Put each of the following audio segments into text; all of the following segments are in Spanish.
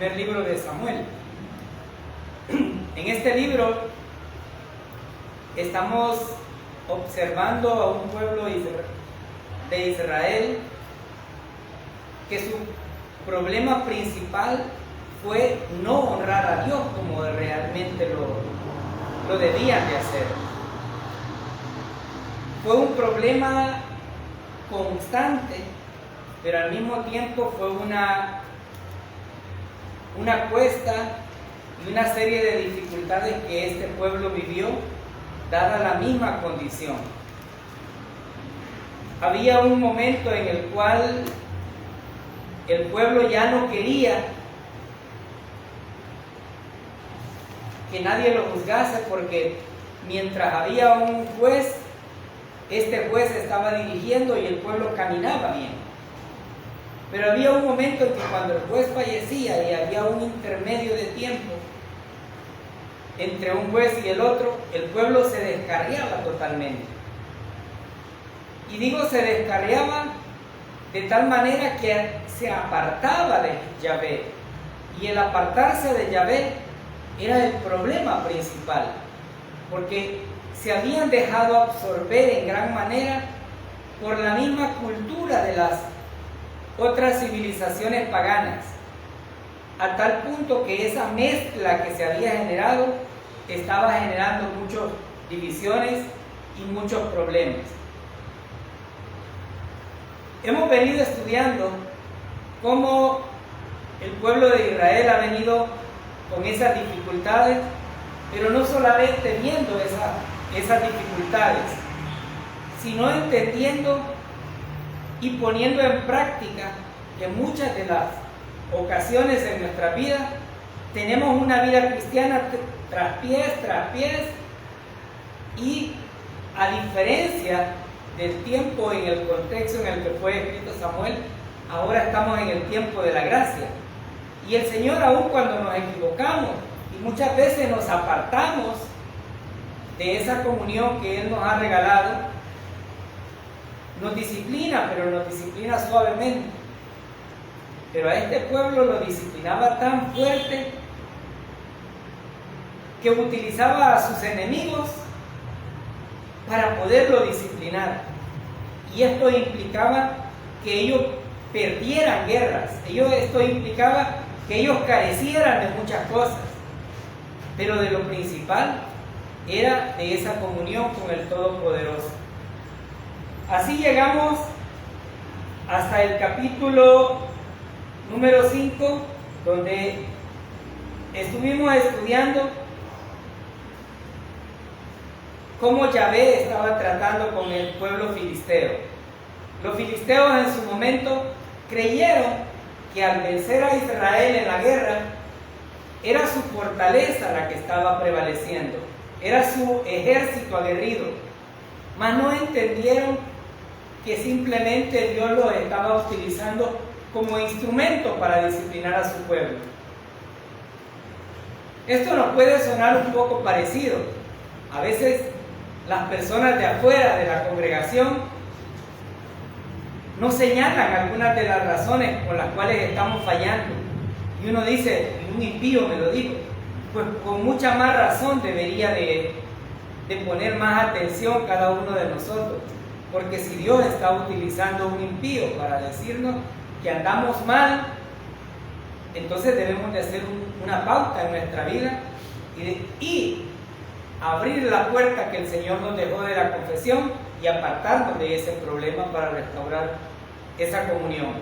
primer libro de Samuel. En este libro estamos observando a un pueblo de Israel que su problema principal fue no honrar a Dios como realmente lo debían de hacer. Fue un problema constante, pero al mismo tiempo fue una cuesta y una serie de dificultades que este pueblo vivió, dada la misma condición. Había un momento en el cual el pueblo ya no quería que nadie lo juzgase, porque mientras había un juez, este juez estaba dirigiendo y el pueblo caminaba bien. Pero había un momento en que cuando el juez fallecía y había un intermedio de tiempo entre un juez y el otro, el pueblo se descarriaba totalmente. Y digo se descarriaba de tal manera que se apartaba de Yahvé. Y el apartarse de Yahvé era el problema principal, porque se habían dejado absorber en gran manera por la misma cultura de las otras civilizaciones paganas, a tal punto que esa mezcla que se había generado estaba generando muchas divisiones y muchos problemas. Hemos venido estudiando cómo el pueblo de Israel ha venido con esas dificultades, pero no solamente viendo esas dificultades, sino entendiendo y poniendo en práctica que muchas de las ocasiones en nuestra vida tenemos una vida cristiana tras pies, y a diferencia del tiempo en el contexto en el que fue escrito Samuel, ahora estamos en el tiempo de la gracia. Y el Señor, aun cuando nos equivocamos y muchas veces nos apartamos de esa comunión que Él nos ha regalado, nos disciplina, pero nos disciplina suavemente. Pero a este pueblo lo disciplinaba tan fuerte que utilizaba a sus enemigos para poderlo disciplinar. Y esto implicaba que ellos perdieran guerras. Esto implicaba que ellos carecieran de muchas cosas. Pero de lo principal era de esa comunión con el Todopoderoso. Así llegamos hasta el capítulo número 5, donde estuvimos estudiando cómo Yahvé estaba tratando con el pueblo filisteo. Los filisteos en su momento creyeron que al vencer a Israel en la guerra, era su fortaleza la que estaba prevaleciendo, era su ejército aguerrido, mas no entendieron que simplemente Dios los estaba utilizando como instrumento para disciplinar a su pueblo. Esto nos puede sonar un poco parecido. A veces las personas de afuera de la congregación nos señalan algunas de las razones por las cuales estamos fallando. Y uno dice, un impío me lo dijo, pues con mucha más razón debería de poner más atención cada uno de nosotros. Porque si Dios está utilizando un impío para decirnos que andamos mal, entonces debemos de hacer una pauta en nuestra vida y abrir la puerta que el Señor nos dejó de la confesión y apartarnos de ese problema para restaurar esa comunión.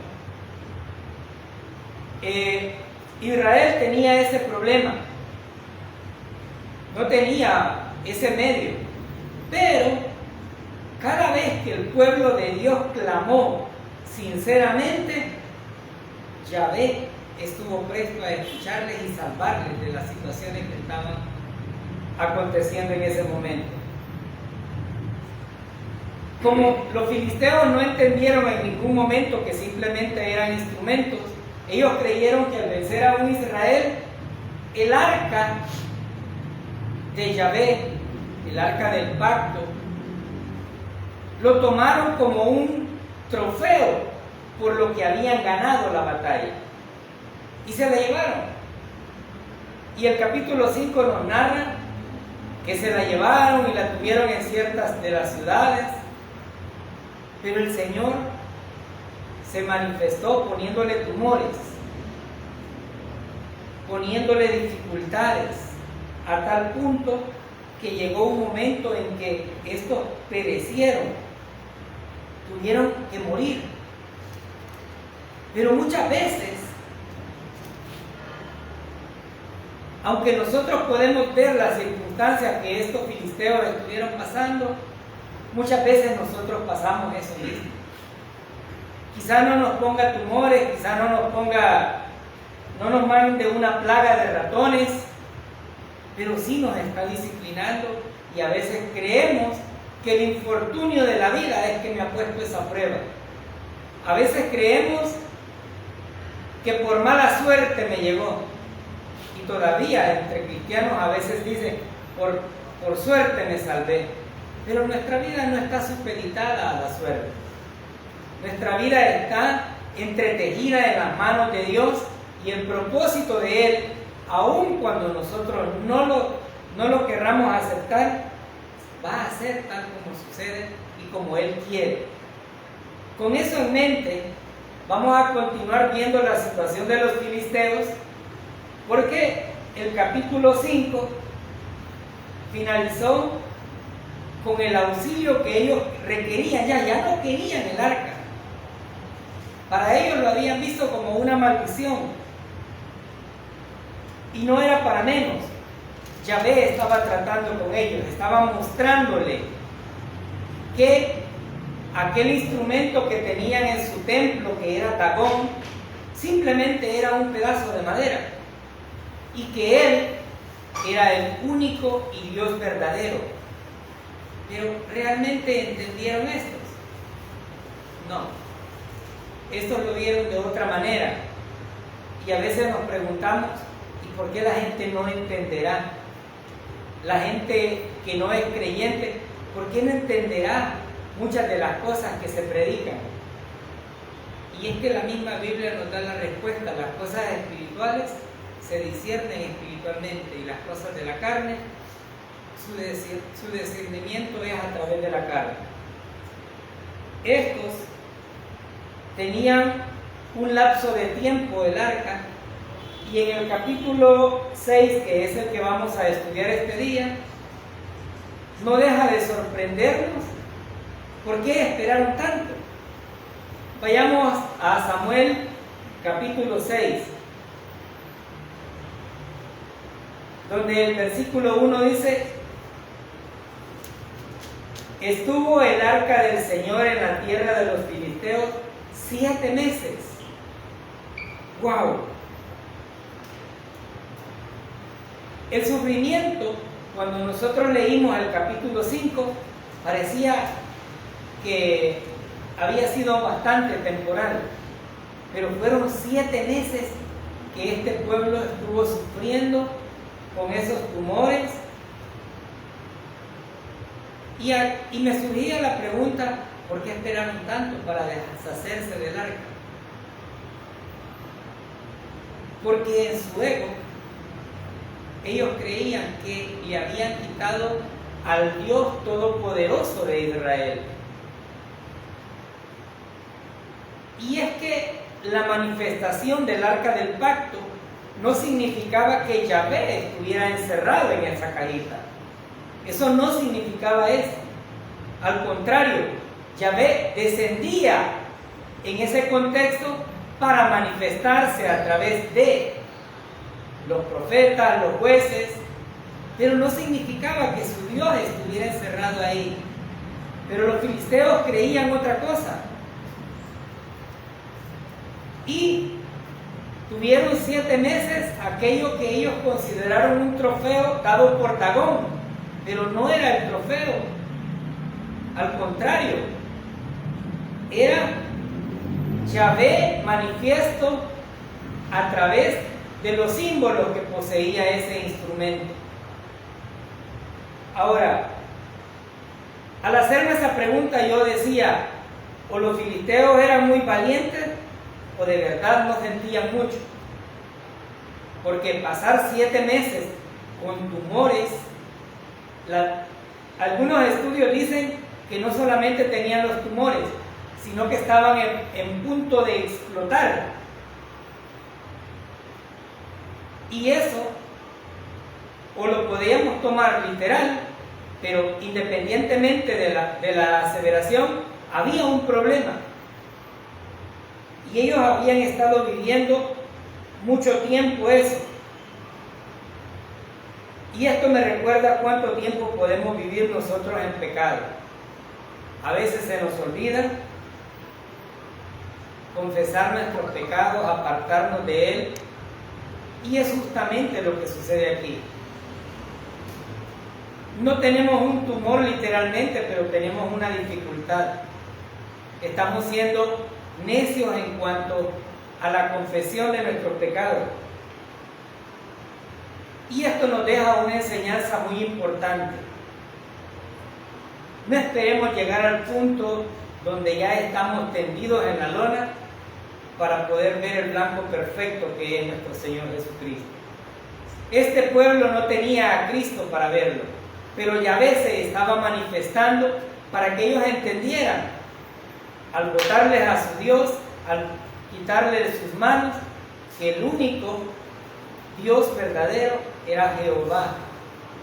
Israel tenía ese problema, no tenía ese medio, pero cada vez que el pueblo de Dios clamó sinceramente, Yahvé estuvo presto a escucharles y salvarles de las situaciones que estaban aconteciendo en ese momento. Como los filisteos no entendieron en ningún momento que simplemente eran instrumentos, ellos creyeron que al vencer a un Israel, el arca de Yahvé, el arca del pacto, lo tomaron como un trofeo por lo que habían ganado la batalla. y se la llevaron. Y el capítulo 5 nos narra que se la llevaron y la tuvieron en ciertas de las ciudades, pero el Señor se manifestó poniéndole tumores, poniéndole dificultades, a tal punto que llegó un momento en que estos perecieron, tuvieron que morir. Pero muchas veces, aunque nosotros podemos ver las circunstancias que estos filisteos estuvieron pasando, muchas veces nosotros pasamos eso mismo. Quizá no nos ponga tumores, quizá no nos mande una plaga de ratones, pero sí nos está disciplinando, y a veces creemos que el infortunio de la vida es que me ha puesto esa prueba. A veces creemos que por mala suerte me llegó, y todavía entre cristianos a veces dicen, por suerte me salvé. Pero nuestra vida no está supeditada a la suerte. Nuestra vida está entretejida en las manos de Dios, y el propósito de Él, aun cuando nosotros no lo querramos aceptar, va a ser tal como sucede y como Él quiere. Con eso en mente, vamos a continuar viendo la situación de los filisteos, porque el capítulo 5 finalizó con el auxilio que ellos requerían. Ya no querían el arca. Para ellos lo habían visto como una maldición, y no era para menos. Yahvé estaba tratando con ellos, estaba mostrándole que aquel instrumento que tenían en su templo, que era Dagón, simplemente era un pedazo de madera, y que Él era el único y Dios verdadero. Pero ¿realmente entendieron estos? No. Estos lo vieron de otra manera, y a veces nos preguntamos, ¿y por qué la gente no entenderá? La gente que no es creyente, ¿por qué no entenderá muchas de las cosas que se predican? Y es que la misma Biblia nos da la respuesta. Las cosas espirituales se disciernen espiritualmente, y las cosas de la carne, su discernimiento es a través de la carne. Estos tenían un lapso de tiempo del arca, y en el capítulo 6, que es el que vamos a estudiar este día, no deja de sorprendernos. ¿Por qué esperaron tanto? Vayamos a Samuel capítulo 6, donde el versículo 1 dice: estuvo el arca del Señor en la tierra de los filisteos 7 meses. ¡Wow! El sufrimiento, cuando nosotros leímos el capítulo 5, parecía que había sido bastante temporal, pero fueron 7 meses que este pueblo estuvo sufriendo con esos tumores. Y me surgía la pregunta, ¿por qué esperaron tanto para deshacerse del arca? Porque en su ego ellos creían que le habían quitado al Dios Todopoderoso de Israel. Y es que la manifestación del arca del pacto no significaba que Yahvé estuviera encerrado en esa cajita. Eso no significaba eso. Al contrario, Yahvé descendía en ese contexto para manifestarse a través de los profetas, los jueces, pero no significaba que su Dios estuviera encerrado ahí. Pero los filisteos creían otra cosa, y tuvieron 7 meses aquello que ellos consideraron un trofeo dado por Dagón, pero no era el trofeo. Al contrario, era Yahvé manifiesto a través de los símbolos que poseía ese instrumento. Ahora, al hacerme esa pregunta, yo decía, o los filisteos eran muy valientes, o de verdad no sentían mucho. porque pasar 7 meses con tumores, algunos estudios dicen que no solamente tenían los tumores, sino que estaban en punto de explotar. Y eso, o lo podíamos tomar literal, pero independientemente de la aseveración, había un problema. Y ellos habían estado viviendo mucho tiempo eso. Y esto me recuerda cuánto tiempo podemos vivir nosotros en pecado. A veces se nos olvida confesar nuestros pecados, apartarnos de él. Y es justamente lo que sucede aquí. No tenemos un tumor literalmente, pero tenemos una dificultad. Estamos siendo necios en cuanto a la confesión de nuestros pecados. Y esto nos deja una enseñanza muy importante. No esperemos llegar al punto donde ya estamos tendidos en la lona para poder ver el blanco perfecto que es nuestro Señor Jesucristo. Este pueblo no tenía a Cristo para verlo, pero Yahvé se estaba manifestando para que ellos entendieran, al botarles a su Dios, al quitarle de sus manos, que el único Dios verdadero era Jehová,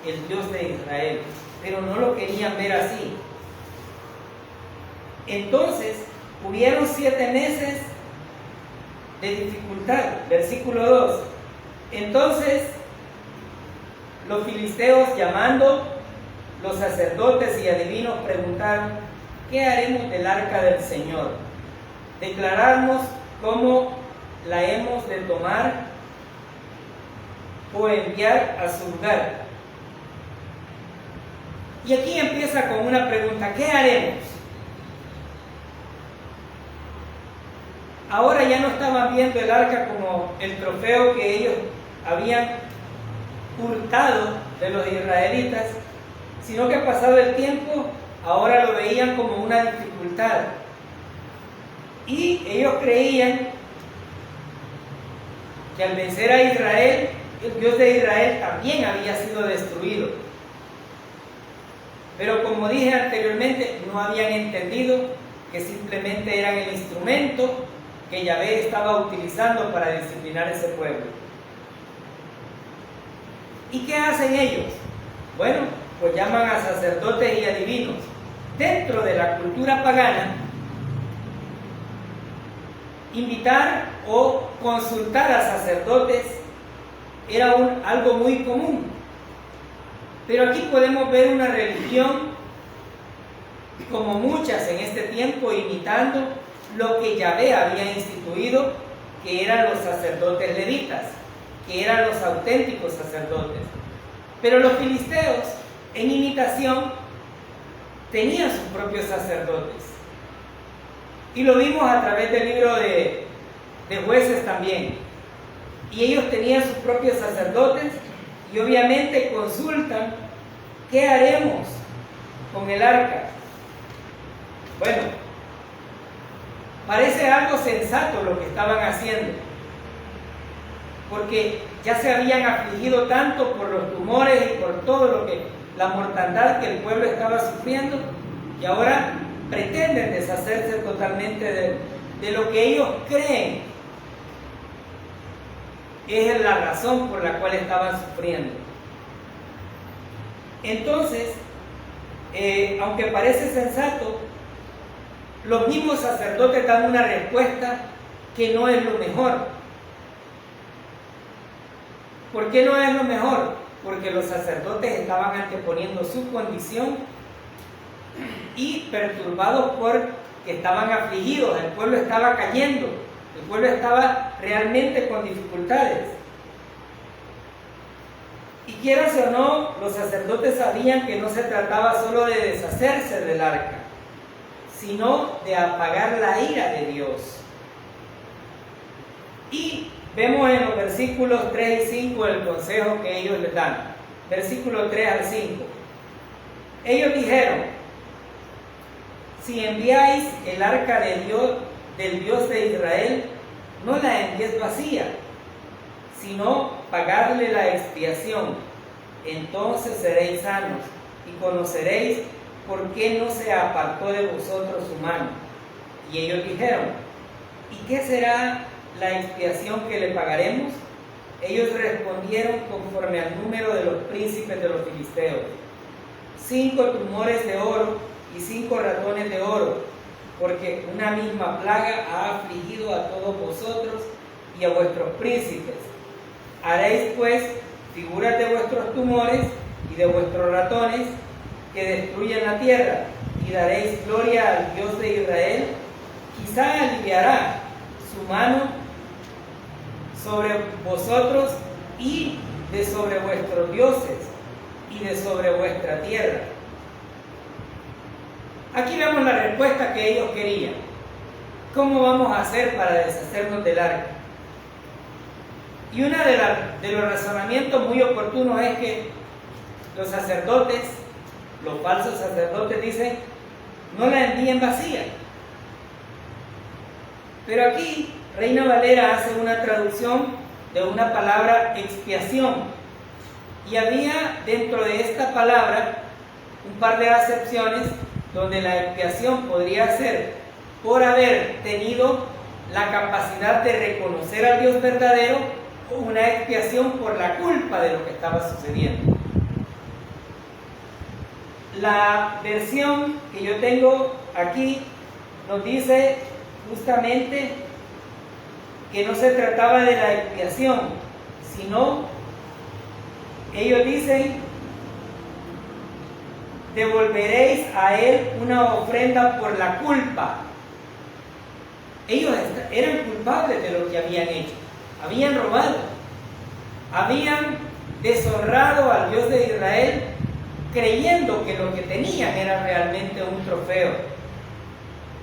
el Dios de Israel, pero no lo querían ver así. Entonces, hubieron 7 meses de dificultad. Versículo 2. Entonces, los filisteos, llamando los sacerdotes y adivinos, preguntaron: ¿qué haremos del arca del Señor? ¿Declararnos cómo la hemos de tomar o enviar a su lugar? Y aquí empieza con una pregunta: ¿qué haremos? Ahora ya no estaban viendo el arca como el trofeo que ellos habían hurtado de los israelitas, sino que pasado el tiempo, ahora lo veían como una dificultad. Y ellos creían que al vencer a Israel, el Dios de Israel también había sido destruido. Pero como dije anteriormente, no habían entendido que simplemente eran el instrumento que Yahvé estaba utilizando para disciplinar ese pueblo. ¿Y qué hacen ellos? Bueno, pues llaman a sacerdotes y adivinos. Dentro de la cultura pagana, invitar o consultar a sacerdotes era algo muy común. Pero aquí podemos ver una religión, como muchas en este tiempo, imitando lo que Yahvé había instituido, que eran los sacerdotes levitas, que eran los auténticos sacerdotes. Pero los filisteos, en imitación, tenían sus propios sacerdotes. Y lo vimos a través del libro de Jueces también. Y ellos tenían sus propios sacerdotes y obviamente consultan: ¿qué haremos con el arca? Bueno, parece algo sensato lo que estaban haciendo, porque ya se habían afligido tanto por los tumores y por todo la mortandad que el pueblo estaba sufriendo, y ahora pretenden deshacerse totalmente de lo que ellos creen es la razón por la cual estaban sufriendo. Entonces, aunque parece sensato, los mismos sacerdotes dan una respuesta que no es lo mejor. ¿Por qué no es lo mejor? Porque los sacerdotes estaban anteponiendo su condición y perturbados porque estaban afligidos, el pueblo estaba cayendo, el pueblo estaba realmente con dificultades. Y quieras o no, los sacerdotes sabían que no se trataba solo de deshacerse del arca, sino de apagar la ira de Dios. Y vemos en los versículos 3 y 5 el consejo que ellos les dan. Versículo 3 al 5. Ellos dijeron: si enviáis el arca de Dios, del Dios de Israel, no la envíes vacía, sino pagarle la expiación. Entonces seréis sanos y conoceréis por qué no se apartó de vosotros su mano. Y ellos dijeron: ¿y qué será la expiación que le pagaremos? Ellos respondieron conforme al número de los príncipes de los filisteos: 5 tumores de oro y 5 ratones de oro, porque una misma plaga ha afligido a todos vosotros y a vuestros príncipes. Haréis pues figuras de vuestros tumores y de vuestros ratones que destruyen la tierra, y daréis gloria al Dios de Israel. Quizá aliviará su mano sobre vosotros y de sobre vuestros dioses y de sobre vuestra tierra. Aquí vemos la respuesta que ellos querían. ¿Cómo vamos a hacer para deshacernos del arca? Y uno de los razonamientos muy oportunos es que los sacerdotes, los falsos sacerdotes, dicen: no la envíen vacía. Pero aquí Reina Valera hace una traducción de una palabra expiación, y había dentro de esta palabra un par de acepciones donde la expiación podría ser por haber tenido la capacidad de reconocer al Dios verdadero, o una expiación por la culpa de lo que estaba sucediendo. La versión que yo tengo aquí nos dice justamente que no se trataba de la expiación, sino ellos dicen: devolveréis a él una ofrenda por la culpa. Ellos eran culpables de lo que habían hecho. Habían robado, habían deshonrado al Dios de Israel, creyendo que lo que tenían era realmente un trofeo.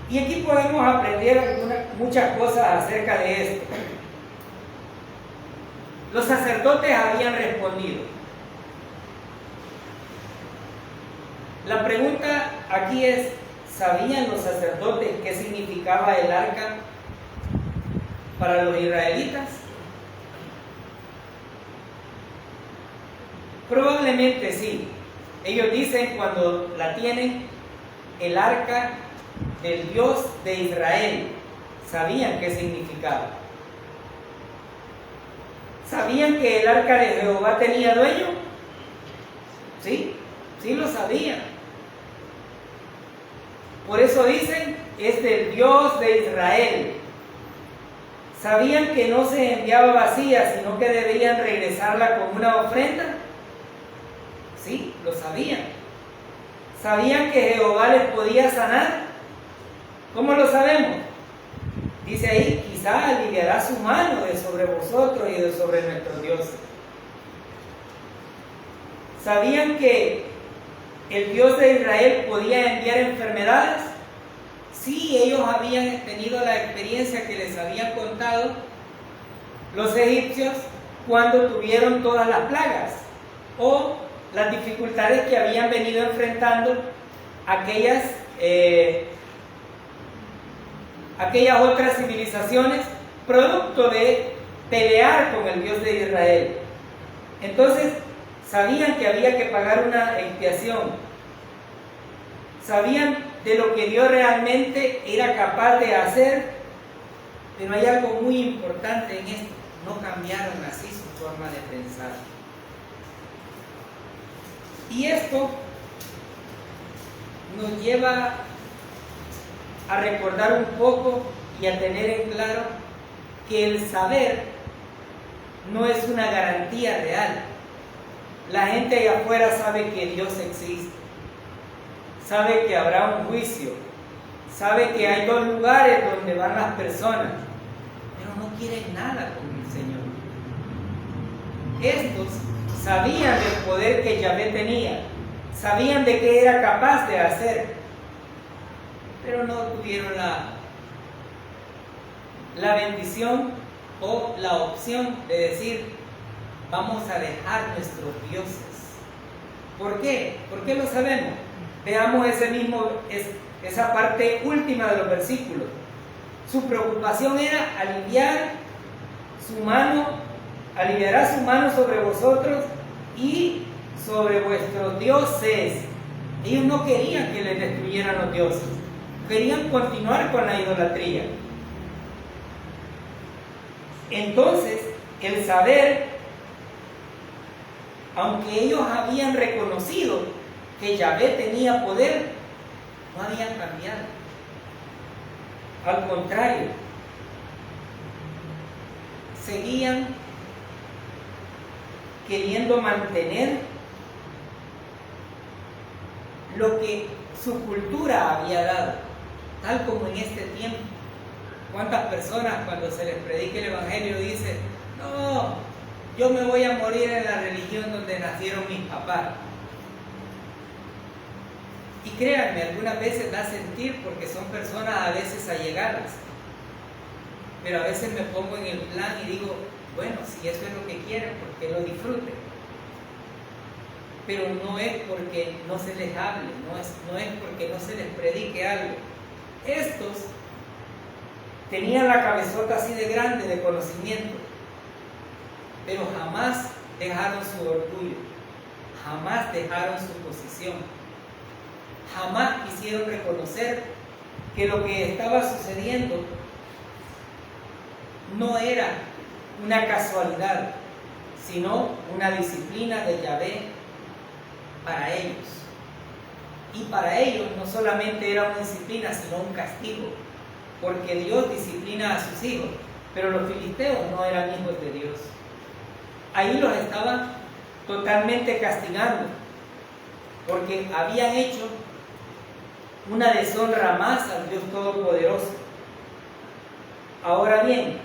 Y aquí podemos aprender muchas cosas acerca de esto. Los sacerdotes habían respondido. La pregunta aquí es: ¿sabían los sacerdotes qué significaba el arca para los israelitas? Probablemente sí. Ellos dicen, cuando la tienen, el arca del Dios de Israel. Sabían qué significaba. ¿Sabían que el arca de Jehová tenía dueño? Sí, sí lo sabían. Por eso dicen: es del Dios de Israel. ¿Sabían que no se enviaba vacía, sino que debían regresarla con una ofrenda? Sí, lo sabían. ¿Sabían que Jehová les podía sanar? ¿Cómo lo sabemos? Dice ahí: quizá aliviará su mano de sobre vosotros y de sobre nuestros dioses. ¿Sabían que el Dios de Israel podía enviar enfermedades? Sí, ellos habían tenido la experiencia que les habían contado los egipcios cuando tuvieron todas las plagas, o las dificultades que habían venido enfrentando aquellas otras civilizaciones, producto de pelear con el Dios de Israel. Entonces, sabían que había que pagar una expiación. Sabían de lo que Dios realmente era capaz de hacer, pero hay algo muy importante en esto: no cambiaron así su forma de pensar. Y esto nos lleva a recordar un poco y a tener en claro que el saber no es una garantía real. La gente allá afuera sabe que Dios existe, sabe que habrá un juicio, sabe que hay 2 lugares donde van las personas, pero no quieren nada con el Señor. Estos sabían del poder que Yahvé tenía, sabían de qué era capaz de hacer, pero no tuvieron la bendición o la opción de decir: vamos a dejar nuestros dioses. ¿Por qué? ¿Por qué lo sabemos? Veamos esa parte última de los versículos. Su preocupación era aliviar su mano aliviará su mano sobre vosotros y sobre vuestros dioses. Ellos no querían que les destruyeran los dioses, querían continuar con la idolatría. Entonces, el saber, aunque ellos habían reconocido que Yahvé tenía poder, no habían cambiado. Al contrario, seguían queriendo mantener lo que su cultura había dado, tal como en este tiempo. ¿Cuántas personas cuando se les predica el Evangelio dicen: no, yo me voy a morir en la religión donde nacieron mis papás? Y créanme, algunas veces da sentir porque son personas a veces allegadas, pero a veces me pongo en el plan y digo: bueno, si eso es lo que quieren, ¿por qué lo disfruten? Pero no es porque no se les hable, no es porque no se les predique algo. Estos tenían la cabezota así de grande de conocimiento, pero jamás dejaron su orgullo, jamás dejaron su posición, jamás quisieron reconocer que lo que estaba sucediendo no era una casualidad, sino una disciplina de Yahvé para ellos. Y para ellos no solamente era una disciplina, sino un castigo, porque Dios disciplina a sus hijos, pero los filisteos no eran hijos de Dios. Ahí los estaban totalmente castigando, porque habían hecho una deshonra más al Dios Todopoderoso. Ahora bien,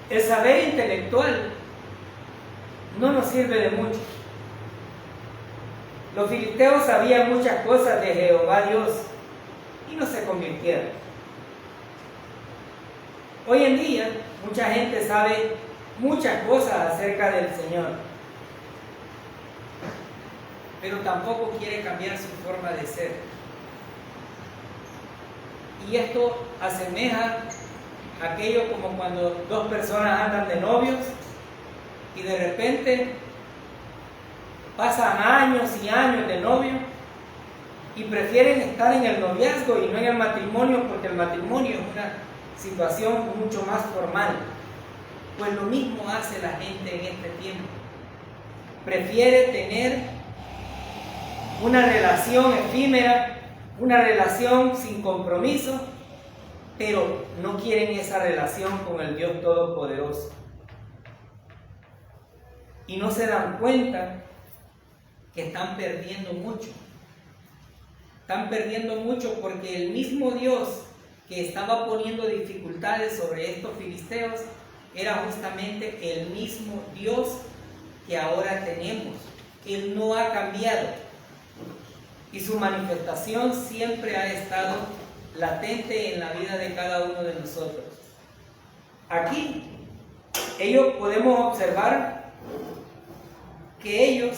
el saber intelectual no nos sirve de mucho. Los filisteos sabían muchas cosas de Jehová Dios y no se convirtieron. Hoy en día, mucha gente sabe muchas cosas acerca del Señor, pero tampoco quiere cambiar su forma de ser. Y esto asemeja aquello como cuando dos personas andan de novios y de repente pasan años y años de novio y prefieren estar en el noviazgo y no en el matrimonio, porque el matrimonio es una situación mucho más formal. Pues lo mismo hace la gente en este tiempo. Prefiere tener una relación efímera, una relación sin compromiso, pero no quieren esa relación con el Dios Todopoderoso. Y no se dan cuenta que están perdiendo mucho. Están perdiendo mucho porque el mismo Dios que estaba poniendo dificultades sobre estos filisteos era justamente el mismo Dios que ahora tenemos. Él no ha cambiado y su manifestación siempre ha estado latente en la vida de cada uno de nosotros. Aquí podemos observar que ellos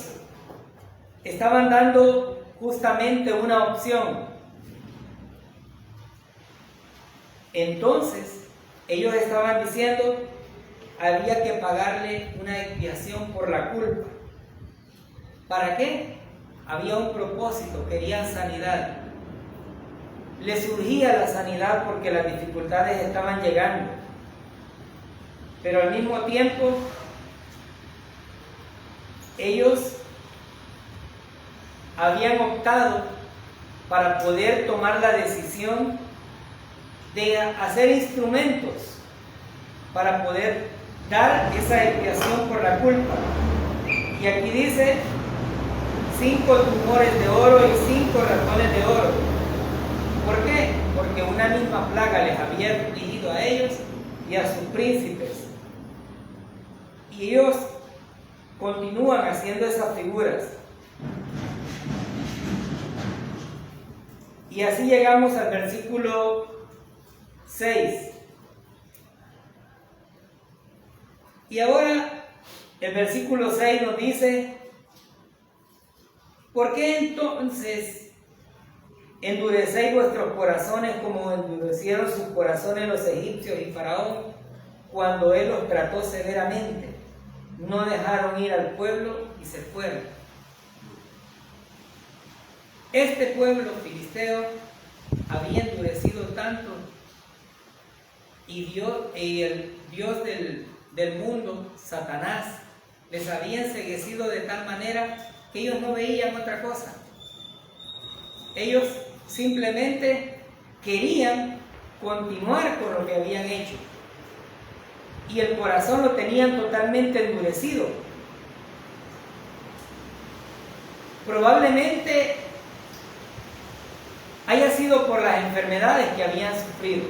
estaban dando justamente una opción. Entonces, ellos estaban diciendo: había que pagarle una expiación por la culpa. ¿Para qué? Había un propósito, querían sanidad. Les surgía la sanidad porque las dificultades estaban llegando. Pero al mismo tiempo, ellos habían optado para poder tomar la decisión de hacer instrumentos para poder dar esa expiación por la culpa. Y aquí dice 5 tumores de oro y 5 ratones de oro. ¿Por qué? Porque una misma plaga les había afligido a ellos y a sus príncipes. Y ellos continúan haciendo esas figuras. Y así llegamos al versículo 6. Y ahora el versículo 6 nos dice: ¿por qué entonces endurecéis vuestros corazones como endurecieron sus corazones los egipcios y Faraón, cuando él los trató severamente. No dejaron ir al pueblo y se fueron. Este pueblo filisteo había endurecido tanto y el Dios del mundo, Satanás, les había enceguecido de tal manera que ellos no veían otra cosa. Ellos simplemente querían continuar con lo que habían hecho y el corazón lo tenían totalmente endurecido. Probablemente haya sido por las enfermedades que habían sufrido.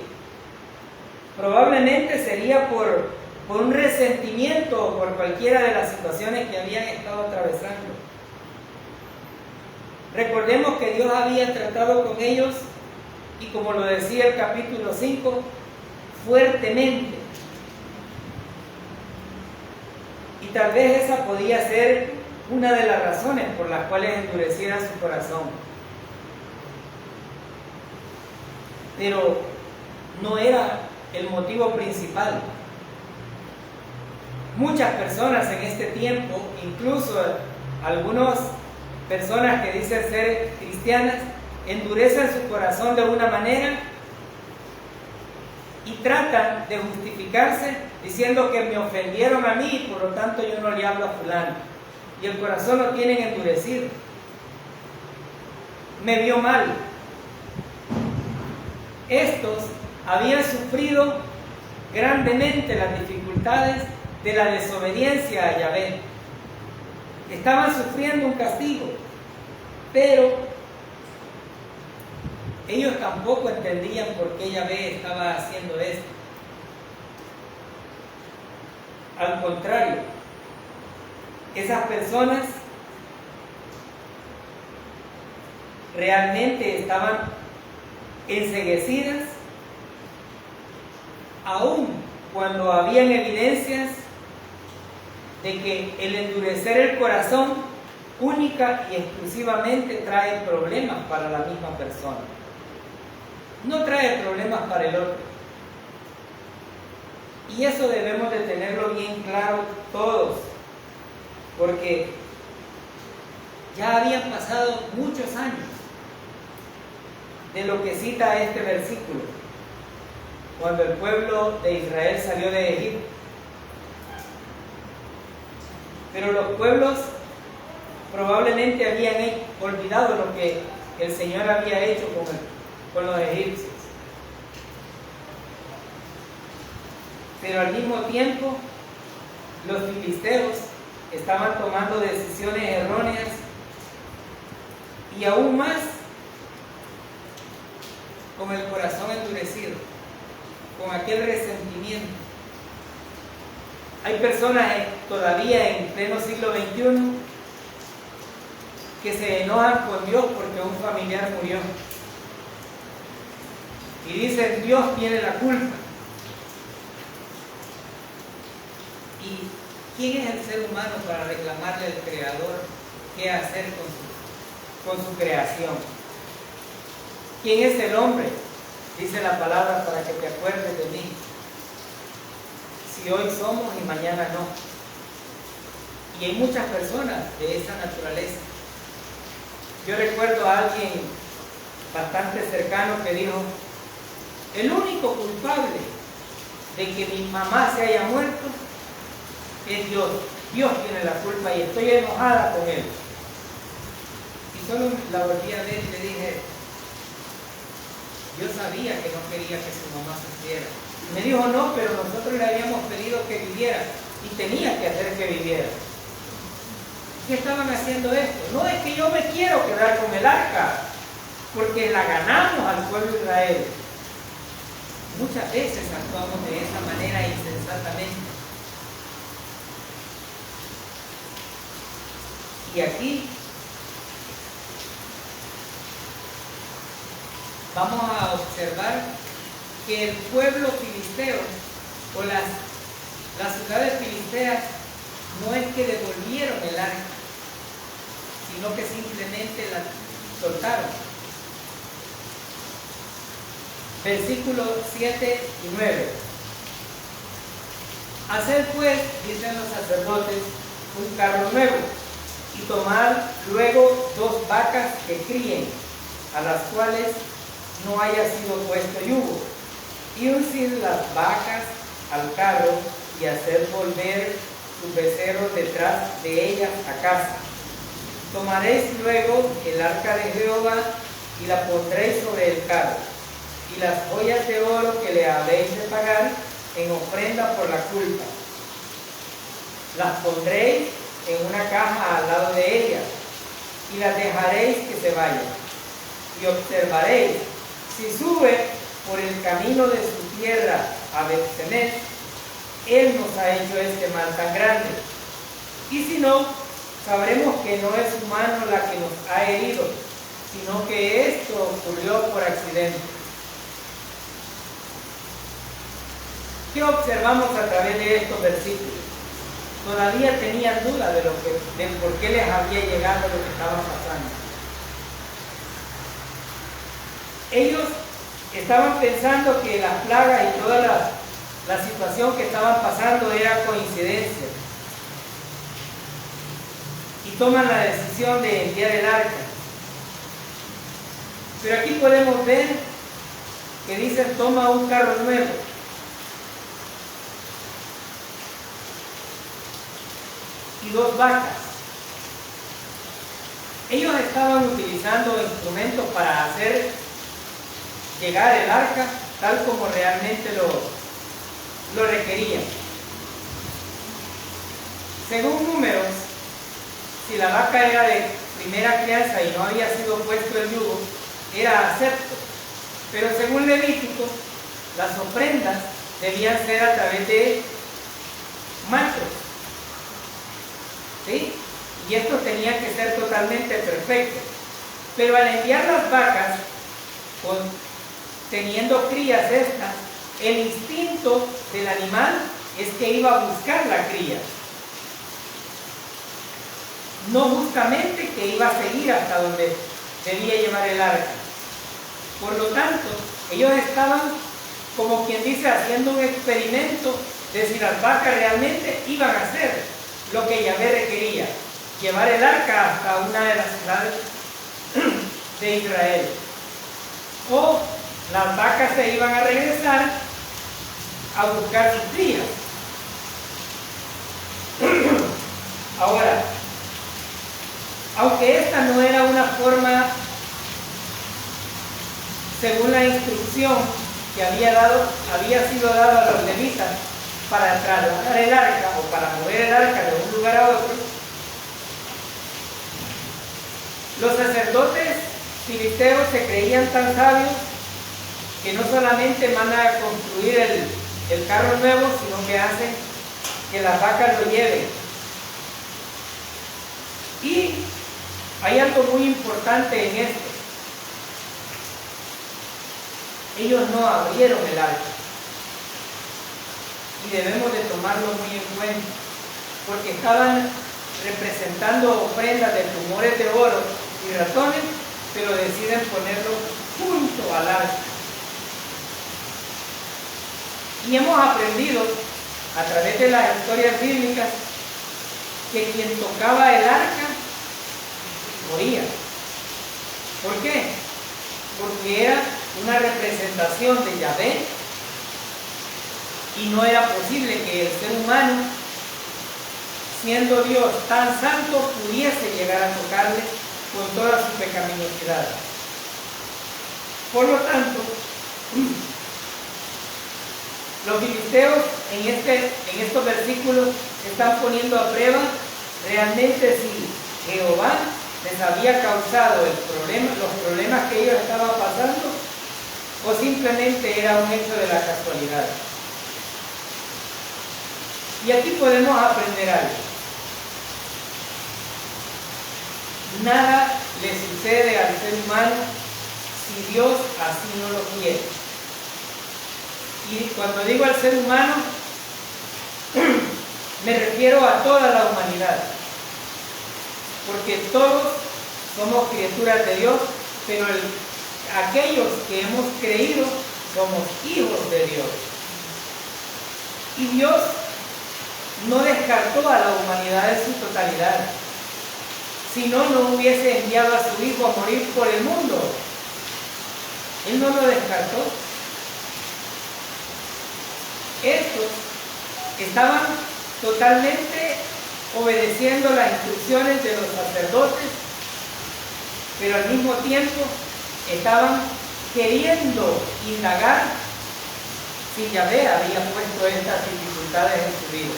Probablemente sería por un resentimiento o por cualquiera de las situaciones que habían estado atravesando. Recordemos que Dios había tratado con ellos, y como lo decía el capítulo 5, fuertemente. Y tal vez esa podía ser una de las razones por las cuales endureciera su corazón. Pero no era el motivo principal. Muchas personas en este tiempo, incluso algunas personas que dicen ser cristianas, endurecen su corazón de una manera y tratan de justificarse diciendo que me ofendieron a mí y por lo tanto yo no le hablo a fulano. Y el corazón lo tienen endurecido. Me vio mal. Estos habían sufrido grandemente las dificultades de la desobediencia a Yahvé. Estaban sufriendo un castigo, pero ellos tampoco entendían por qué Yahvé estaba haciendo esto. Al contrario, esas personas realmente estaban enceguecidas, aun cuando habían evidencias de que el endurecer el corazón única y exclusivamente trae problemas para la misma persona. No trae problemas para el otro. Y eso debemos de tenerlo bien claro todos, porque ya habían pasado muchos años de lo que cita este versículo, cuando el pueblo de Israel salió de Egipto. Pero los pueblos probablemente habían olvidado lo que el Señor había hecho con los egipcios. Pero al mismo tiempo, los filisteos estaban tomando decisiones erróneas y aún más con el corazón endurecido, con aquel resentimiento. Hay personas todavía en pleno siglo XXI que se enojan con Dios porque un familiar murió y dicen: Dios tiene la culpa. ¿Y quién es el ser humano para reclamarle al Creador qué hacer con su creación? ¿Quién es el hombre? Dice la palabra, para que te acuerdes de mí. Si hoy somos y mañana no. Y hay muchas personas de esa naturaleza. Yo recuerdo a alguien bastante cercano que dijo: el único culpable de que mi mamá se haya muerto es Dios. Dios tiene la culpa y estoy enojada con él. Y solo la volví a ver y le dije: yo sabía que no quería que su mamá sufriera. Y me dijo: no, pero nosotros le habíamos pedido que viviera y tenía que hacer que viviera. ¿Qué estaban haciendo esto? No es que yo me quiero quedar con el arca, porque la ganamos al pueblo de Israel. Muchas veces actuamos de esa manera insensatamente. Y aquí vamos a observar que el pueblo filisteo o las ciudades filisteas no es que devolvieron el arca, sino que simplemente la soltaron. Versículos 7 y 9. Haced pues, dicen los sacerdotes, un carro nuevo, y tomad luego 2 vacas que críen, a las cuales no haya sido puesto yugo, y uncid las vacas al carro, y haced volver sus becerros detrás de ellas a casa. Tomaréis luego el arca de Jehová, y la pondréis sobre el carro, y las joyas de oro que le habéis de pagar en ofrenda por la culpa, las pondréis en una caja al lado de ella, y las dejaréis que se vayan. Y observaréis, si sube por el camino de su tierra a Bet-Semes, él nos ha hecho este mal tan grande. Y si no, sabremos que no es su mano la que nos ha herido, sino que esto ocurrió por accidente. ¿Qué observamos a través de estos versículos? Todavía tenían duda de por qué les había llegado lo que estaba pasando. Ellos estaban pensando que las plagas y toda la situación que estaban pasando era coincidencia. Y toman la decisión de enviar el arca. Pero aquí podemos ver que dicen: toma un carro nuevo. Y 2 vacas. Ellos estaban utilizando instrumentos para hacer llegar el arca tal como realmente lo requerían. Según Números, si la vaca era de primera crianza y no había sido puesto el yugo, era acepto. Pero según Levítico, las ofrendas debían ser a través de machos. ¿Sí? Y estos tenían que ser totalmente perfectos. Pero al enviar las vacas, teniendo crías estas, el instinto del animal es que iba a buscar la cría. No justamente que iba a seguir hasta donde debía llevar el arca. Por lo tanto, ellos estaban, como quien dice, haciendo un experimento de si las vacas realmente iban a hacer lo que Yahvé requería: llevar el arca hasta una de las ciudades de Israel. O las vacas se iban a regresar a buscar sus crías. Ahora, aunque esta no era una forma, según la instrucción que había sido dada a los levitas para trasladar el arca o para mover el arca de un lugar a otro, los sacerdotes filisteos se creían tan sabios que no solamente mandan a construir el carro nuevo, sino que hacen que las vacas lo lleven. Y hay algo muy importante en esto: ellos no abrieron el arca. Y debemos de tomarlo muy en cuenta, porque estaban representando ofrendas de tumores de oro y ratones, pero deciden ponerlo junto al arca. Y hemos aprendido a través de las historias bíblicas que quien tocaba el arca moría. ¿Por qué? Porque era una representación de Yahvé, y no era posible que el ser humano, siendo Dios tan santo, pudiese llegar a tocarle con toda su pecaminosidad. Por lo tanto, los filisteos en estos versículos están poniendo a prueba realmente si Jehová les había causado los problemas que ellos estaban pasando, o simplemente era un hecho de la casualidad. Y aquí podemos aprender algo. Nada le sucede al ser humano si Dios así no lo quiere. Y cuando digo al ser humano, me refiero a toda la humanidad. Porque todos somos criaturas de Dios, pero aquellos que hemos creído somos hijos de Dios. Y Dios no descartó a la humanidad en su totalidad. Si no, no hubiese enviado a su Hijo a morir por el mundo. Él no lo descartó. Estos estaban totalmente obedeciendo las instrucciones de los sacerdotes, pero al mismo tiempo estaban queriendo indagar si Yahvé había puesto estas dificultades en su vida.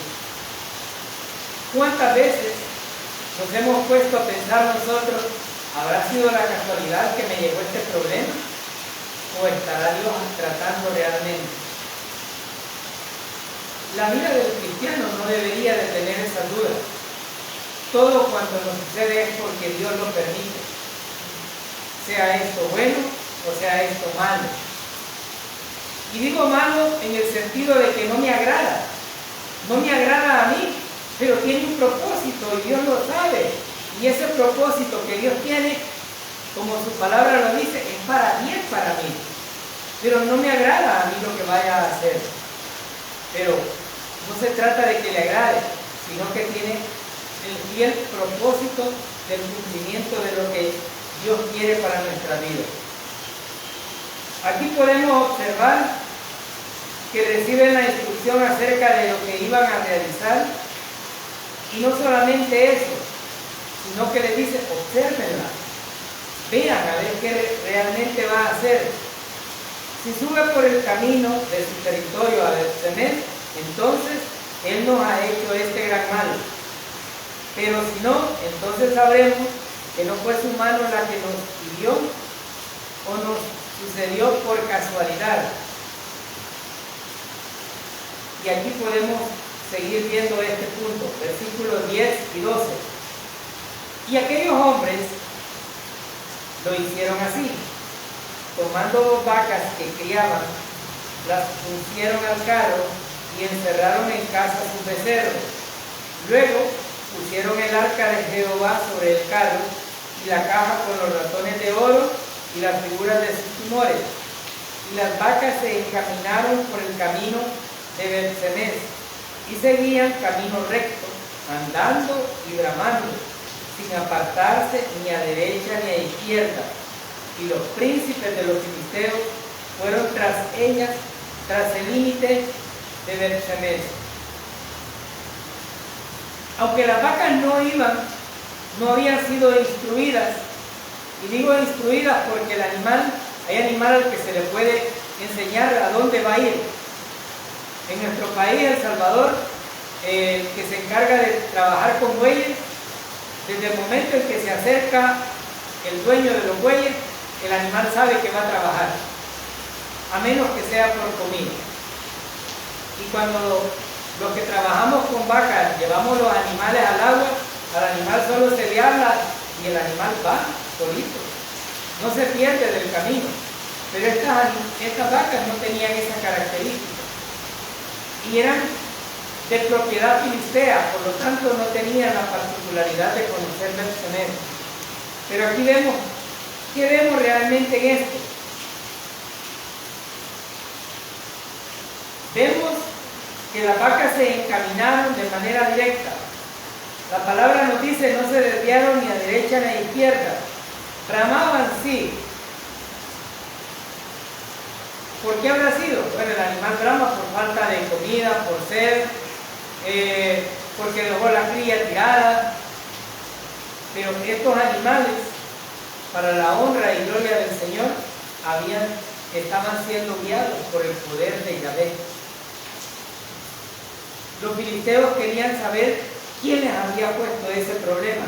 ¿Cuántas veces nos hemos puesto a pensar nosotros, ¿habrá sido la casualidad que me llegó este problema? ¿O estará Dios tratando realmente? La vida del cristiano no debería de tener esa duda. Todo cuanto nos sucede es porque Dios lo permite. Sea esto bueno o sea esto malo. Y digo malo en el sentido de que no me agrada. No me agrada a mí, pero tiene un propósito y Dios lo sabe. Y ese propósito que Dios tiene, como su palabra lo dice, es para bien para mí. Pero no me agrada a mí lo que vaya a hacer. Pero no se trata de que le agrade, sino que tiene el fiel propósito del cumplimiento de lo que Dios quiere para nuestra vida. Aquí podemos observar que reciben la instrucción acerca de lo que iban a realizar, y no solamente eso, sino que les dice: obsérvenla, vean a ver qué realmente va a hacer. Si sube por el camino de su territorio a Betsemes, entonces Él nos ha hecho este gran mal. Pero si no, entonces sabremos que no fue su mano la que nos hirió o nos sucedió por casualidad. Y aquí podemos seguir viendo este punto, versículos 10 y 12. Y aquellos hombres lo hicieron así. Tomando 2 vacas que criaban, las pusieron al carro y encerraron en casa sus becerros. Luego pusieron el arca de Jehová sobre el carro y la caja con los ratones de oro y las figuras de sus tumores. Y las vacas se encaminaron por el camino de Betsemes y seguían camino recto, andando y bramando, sin apartarse ni a derecha ni a izquierda. Y los príncipes de los filisteos fueron tras ellas, tras el límite de Betsemes. Aunque las vacas no habían sido instruidas, y digo instruidas porque hay animal al que se le puede enseñar a dónde va a ir. En nuestro país, El Salvador, que se encarga de trabajar con bueyes, desde el momento en que se acerca el dueño de los bueyes, el animal sabe que va a trabajar, a menos que sea por comida. Y cuando los que trabajamos con vacas llevamos los animales al agua, al animal solo se le habla y el animal va solito, no se pierde del camino. Pero estas vacas no tenían esa característica y eran de propiedad filistea, por lo tanto no tenían la particularidad de conocer Betsemes. Pero aquí vemos, ¿qué vemos realmente en esto? Vemos que las vacas se encaminaron de manera directa. La palabra nos dice: no se desviaron ni a derecha ni a izquierda. Bramaban, sí. ¿Por qué habrá sido? Bueno, el animal brama por falta de comida, por sed, porque dejó la cría tirada. Pero estos animales, para la honra y gloria del Señor, estaban siendo guiados por el poder de Yahvé. Los filisteos querían saber quién les había puesto ese problema.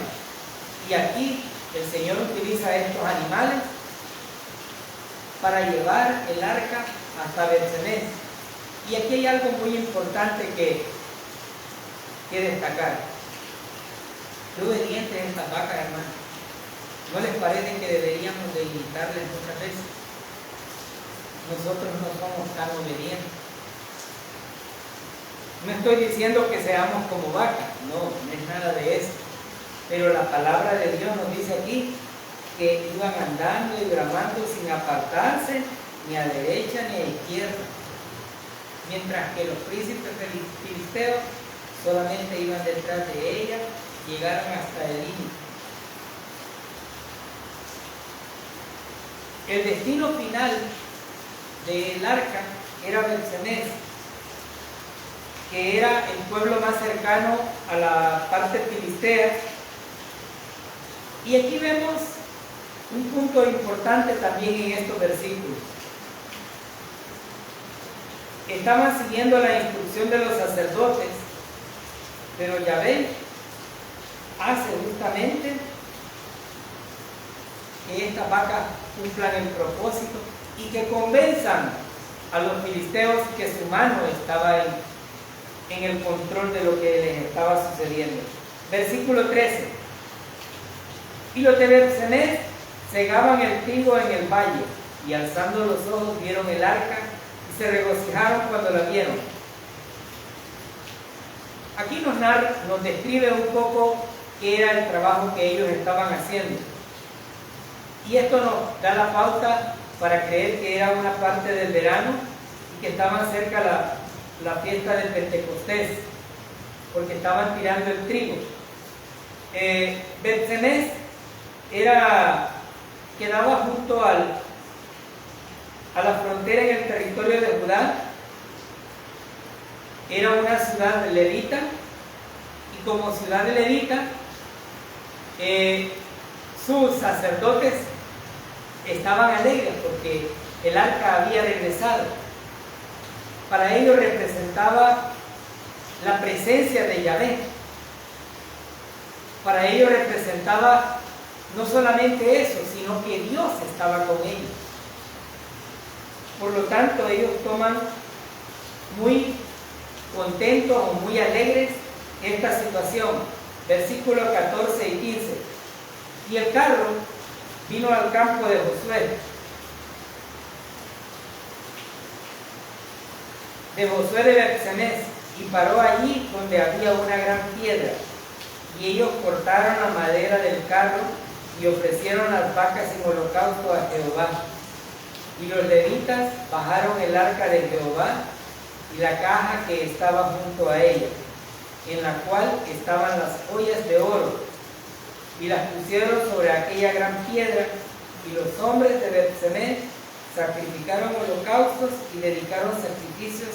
Y aquí el Señor utiliza estos animales para llevar el arca hasta Betsemes. Y aquí hay algo muy importante que destacar. Qué obedientes estas vacas, hermanos. ¿No les parece que deberíamos de imitarles muchas veces? Nosotros no somos tan obedientes. No estoy diciendo que seamos como vacas, no es nada de eso. Pero la palabra de Dios nos dice aquí que iban andando y bramando sin apartarse ni a derecha ni a izquierda. Mientras que los príncipes filisteos solamente iban detrás de ella, llegaron hasta el límite. El destino final del arca era Bet-Semes, que era el pueblo más cercano a la parte filistea. Y aquí vemos un punto importante también en estos versículos. Estaban siguiendo la instrucción de los sacerdotes, pero Yahvé hace justamente que estas vacas cumplan el propósito y que convenzan a los filisteos que su mano estaba en el control de lo que les estaba sucediendo. Versículo 13. Y los de Bet-Semes segaban el trigo en el valle, y alzando los ojos vieron el arca y se regocijaron cuando la vieron. Aquí nos describe un poco qué era el trabajo que ellos estaban haciendo. Y esto nos da la pauta para creer que era una parte del verano y que estaban cerca la fiesta del Pentecostés, porque estaban tirando el trigo. Bet-Semes quedaba junto a la frontera en el territorio de Judá. Era una ciudad levita, y como ciudad levita, sus sacerdotes estaban alegres porque el arca había regresado. Para ellos representaba la presencia de Yahvé. Para ellos representaba no solamente eso, sino que Dios estaba con ellos. Por lo tanto, ellos toman muy contentos o muy alegres esta situación. Versículos 14 y 15. Y el carro vino al campo de Josué de Bet-Semes, y paró allí donde había una gran piedra. Y ellos cortaron la madera del carro y ofrecieron las vacas en holocausto a Jehová. Y los levitas bajaron el arca de Jehová y la caja que estaba junto a ella, en la cual estaban las ollas de oro, y las pusieron sobre aquella gran piedra. Y los hombres de Bet-Semes sacrificaron holocaustos y dedicaron sacrificios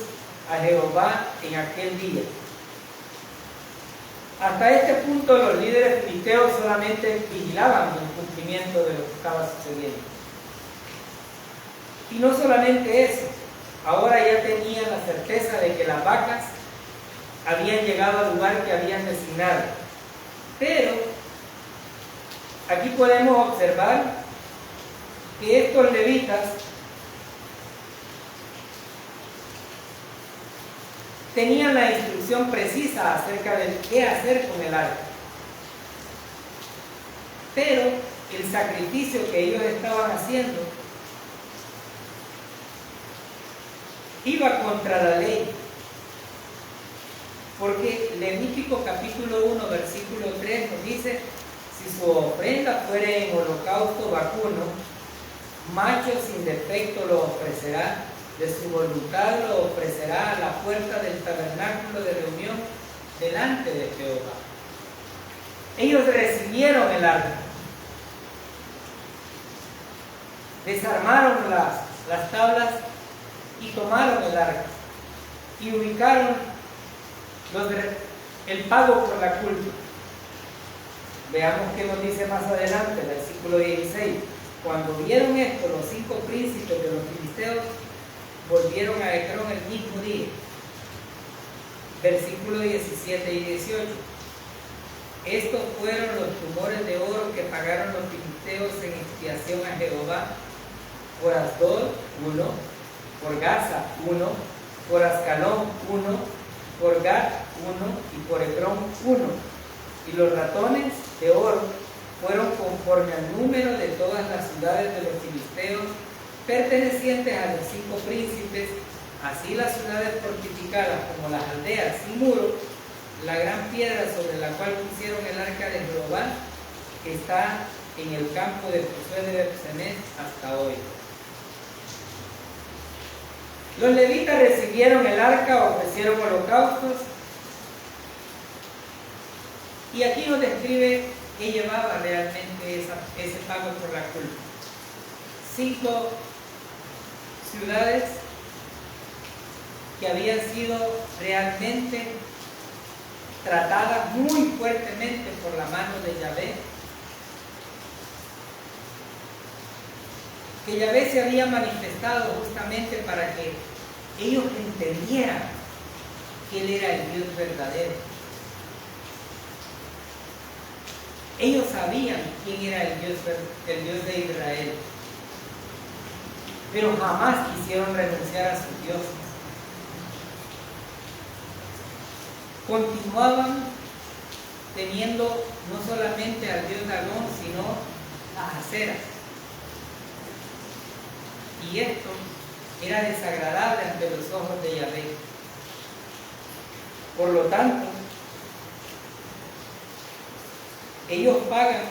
a Jehová en aquel día. Hasta este punto los líderes filisteos solamente vigilaban el cumplimiento de lo que estaba sucediendo. Y no solamente eso, ahora ya tenían la certeza de que las vacas habían llegado al lugar que habían designado. Pero aquí podemos observar que estos levitas tenían la instrucción precisa acerca de qué hacer con el arca. Pero el sacrificio que ellos estaban haciendo iba contra la ley. Porque Levítico capítulo 1, versículo 3 nos dice: si su ofrenda fuere en holocausto vacuno, macho sin defecto lo ofrecerá, de su voluntad lo ofrecerá a la puerta del tabernáculo de reunión delante de Jehová. Ellos recibieron el arca, desarmaron las tablas y tomaron el arca y ubicaron el pago por la culpa. Veamos qué nos dice más adelante, versículo 16. Cuando vieron esto, los 5 príncipes de los filisteos volvieron a Ecrón el mismo día. Versículos 17 y 18. Estos fueron los tumores de oro que pagaron los filisteos en expiación a Jehová: por Asdod 1, por Gaza 1, por Ascalón 1, por Gat 1 y por Ecrón 1. Y los ratones de oro fueron conforme al número de todas las ciudades de los filisteos pertenecientes a los 5 príncipes, así las ciudades fortificadas como las aldeas sin muro, la gran piedra sobre la cual pusieron el arca de Jehová, que está en el campo de Josué de Bet-Semes hasta hoy. Los levitas recibieron el arca, ofrecieron holocaustos Y aquí nos describe qué llevaba realmente ese pago por la culpa. 5 ciudades que habían sido realmente tratadas muy fuertemente por la mano de Yahvé, que Yahvé se había manifestado justamente para que ellos entendieran que Él era el Dios verdadero. Ellos sabían quién era el Dios de Israel, pero jamás quisieron renunciar a sus dioses. Continuaban teniendo no solamente al Dios Dagón, sino a Aseras. Y esto era desagradable ante los ojos de Yahvé. Por lo tanto, ellos pagan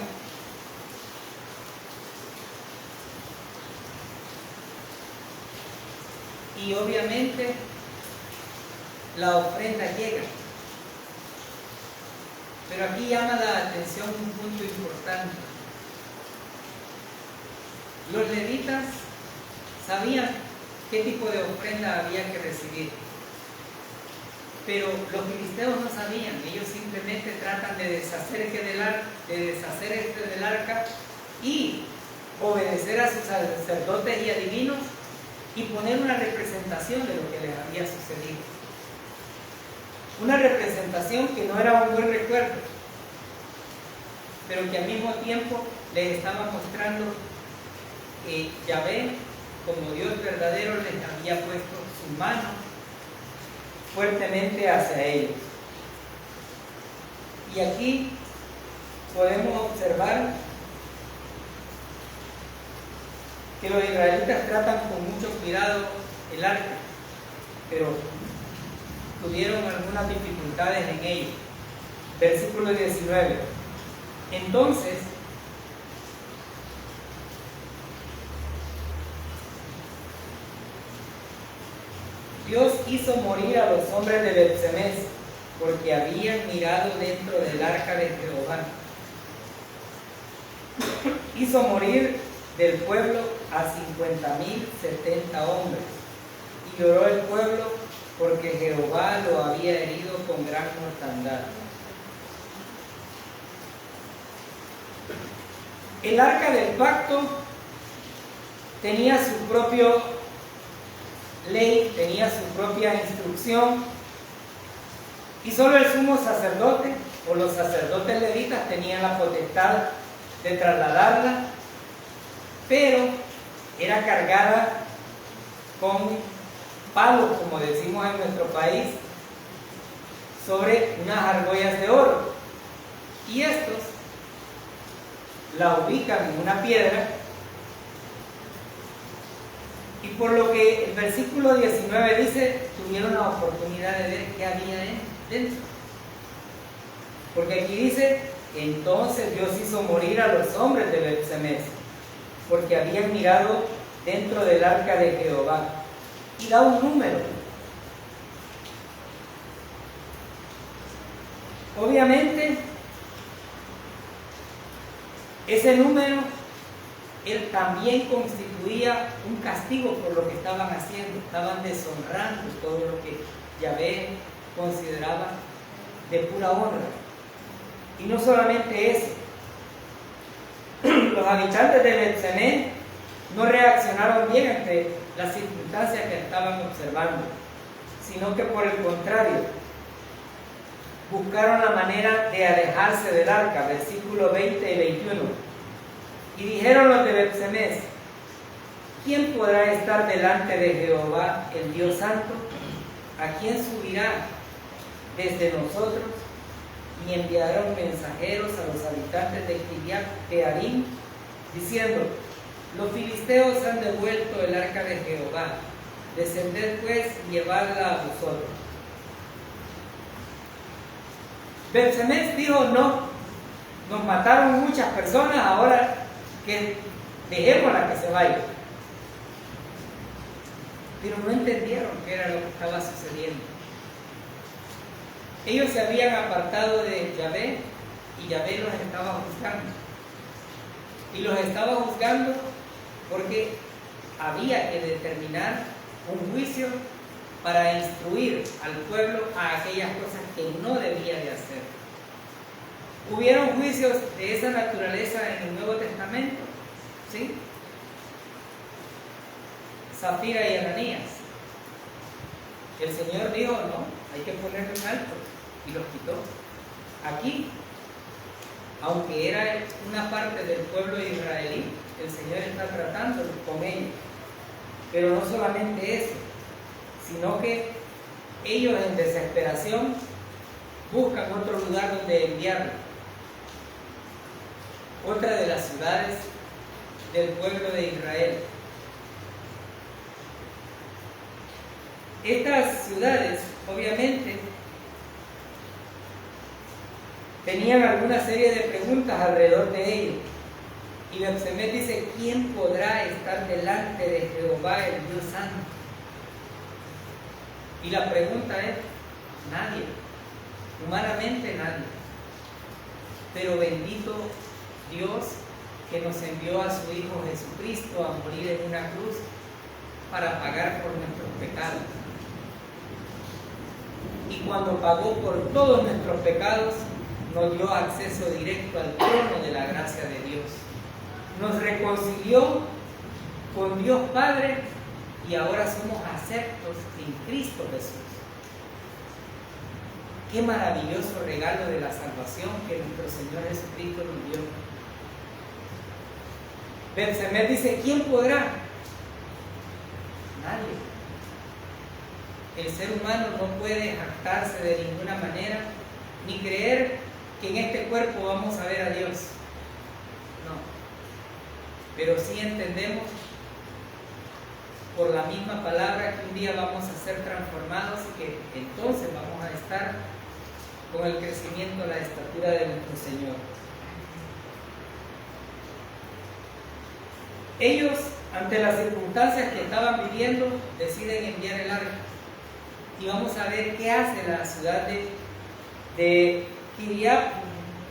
y obviamente la ofrenda llega. Pero aquí llama la atención un punto importante. Los levitas sabían qué tipo de ofrenda había que recibir, pero los filisteos no sabían. Ellos simplemente tratan de deshacer del arca y obedecer a sus sacerdotes y adivinos y poner una representación de lo que les había sucedido. Una representación que no era un buen recuerdo, pero que al mismo tiempo les estaba mostrando que Yahvé, como Dios verdadero, les había puesto su mano fuertemente hacia ellos. Y aquí podemos observar que los israelitas tratan con mucho cuidado el arca, pero tuvieron algunas dificultades en ello. Versículo 19. Entonces, Dios hizo morir a los hombres de Bet-Semes, porque habían mirado dentro del arca de Jehová. Hizo morir del pueblo a 50,070 hombres, y lloró el pueblo porque Jehová lo había herido con gran mortandad. El arca del pacto tenía su propia ley, tenía su propia instrucción, y solo el sumo sacerdote o los sacerdotes levitas tenían la potestad de trasladarla, pero era cargada con palos, como decimos en nuestro país, sobre unas argollas de oro, y estos la ubican en una piedra. Y por lo que el versículo 19 dice, tuvieron la oportunidad de ver qué había dentro. Porque aquí dice, entonces Dios hizo morir a los hombres de Bet-Semes, porque habían mirado dentro del arca de Jehová. Y da un número. Obviamente, ese número él también constituía un castigo por lo que estaban haciendo. Estaban deshonrando todo lo que Yahvé consideraba de pura honra. Y no solamente eso, los habitantes de Bet-Semes no reaccionaron bien ante las circunstancias que estaban observando, sino que por el contrario, buscaron la manera de alejarse del arca, versículos 20 y 21. Y dijeron los de Bet-Semes, ¿quién podrá estar delante de Jehová, el Dios Santo? ¿A quién subirá desde nosotros? Y enviaron mensajeros a los habitantes de Kiriat-Jearim, diciendo, los filisteos han devuelto el arca de Jehová, descended pues y llevadla a vosotros. Bet-Semes dijo, no, nos mataron muchas personas, ahora que dejémosla que se vaya. Pero no entendieron qué era lo que estaba sucediendo. Ellos se habían apartado de Yahvé y Yahvé los estaba juzgando. Y los estaba juzgando porque había que determinar un juicio para instruir al pueblo a aquellas cosas que no debía de hacer. ¿Hubieron juicios de esa naturaleza en el Nuevo Testamento? ¿Sí? Zafira y Ananías. El Señor dijo, no, hay que ponerle un alto, y los quitó. Aquí, aunque era una parte del pueblo israelí, el Señor está tratando con ellos. Pero no solamente eso, sino que ellos en desesperación buscan otro lugar donde enviarlo. Otra de las ciudades del pueblo de Israel. Estas ciudades, obviamente, tenían alguna serie de preguntas alrededor de ellos. Y Beth-Semes dice, ¿quién podrá estar delante de Jehová, el Dios Santo? Y la pregunta es, nadie. Humanamente nadie. Pero bendito Dios que nos envió a su Hijo Jesucristo a morir en una cruz para pagar por nuestros pecados. Y cuando pagó por todos nuestros pecados, nos dio acceso directo al trono de la gracia de Dios. Nos reconcilió con Dios Padre y ahora somos aceptos en Cristo Jesús. Qué maravilloso regalo de la salvación que nuestro Señor Jesucristo nos dio. Beth-Semes dice, ¿quién podrá? Nadie. El ser humano no puede jactarse de ninguna manera, ni creer que en este cuerpo vamos a ver a Dios. No. Pero sí entendemos por la misma palabra que un día vamos a ser transformados y que entonces vamos a estar con el crecimiento a la estatura de nuestro Señor. Ellos, ante las circunstancias que estaban viviendo, deciden enviar el arca. Y vamos a ver qué hace la ciudad de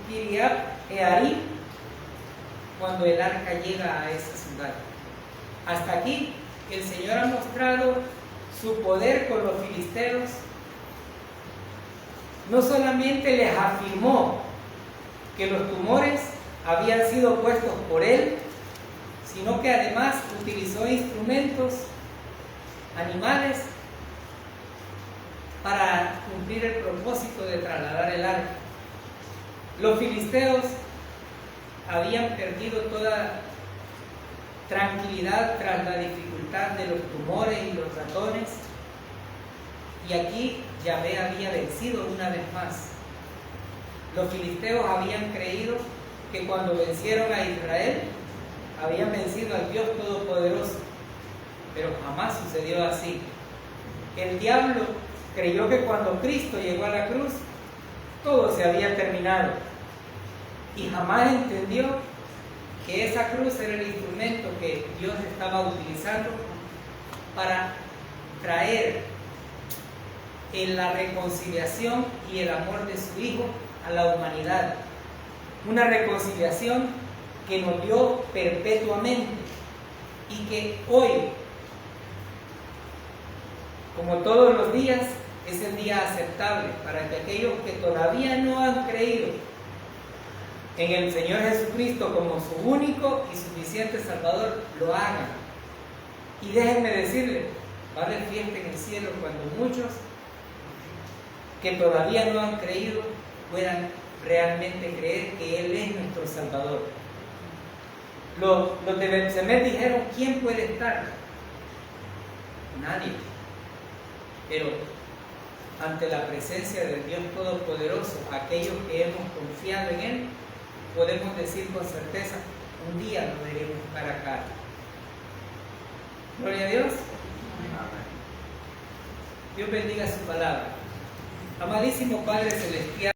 Kiriat-Jearim cuando el arca llega a esa ciudad. Hasta aquí el Señor ha mostrado su poder con los filisteos. No solamente les afirmó que los tumores habían sido puestos por él, sino que además utilizó instrumentos, animales, para cumplir el propósito de trasladar el arca. Los filisteos habían perdido toda tranquilidad tras la dificultad de los tumores y los ratones, y aquí Yahvé había vencido una vez más. Los filisteos habían creído que cuando vencieron a Israel habían vencido al Dios Todopoderoso, pero jamás sucedió así. El diablo creyó que cuando Cristo llegó a la cruz, todo se había terminado, y jamás entendió que esa cruz era el instrumento que Dios estaba utilizando para traer en la reconciliación y el amor de su Hijo a la humanidad. Una reconciliación que nos dio perpetuamente y que hoy, como todos los días, es el día aceptable para que aquellos que todavía no han creído en el Señor Jesucristo como su único y suficiente Salvador, lo hagan. Y déjenme decirles, va a haber fiesta en el cielo cuando muchos que todavía no han creído puedan realmente creer que Él es nuestro Salvador. Los de Beth-Semes dijeron, ¿quién puede estar? Nadie. Pero ante la presencia del Dios Todopoderoso, aquellos que hemos confiado en Él, podemos decir con certeza, un día lo veremos cara a cara. Gloria a Dios. Dios bendiga su palabra. Amadísimo Padre Celestial.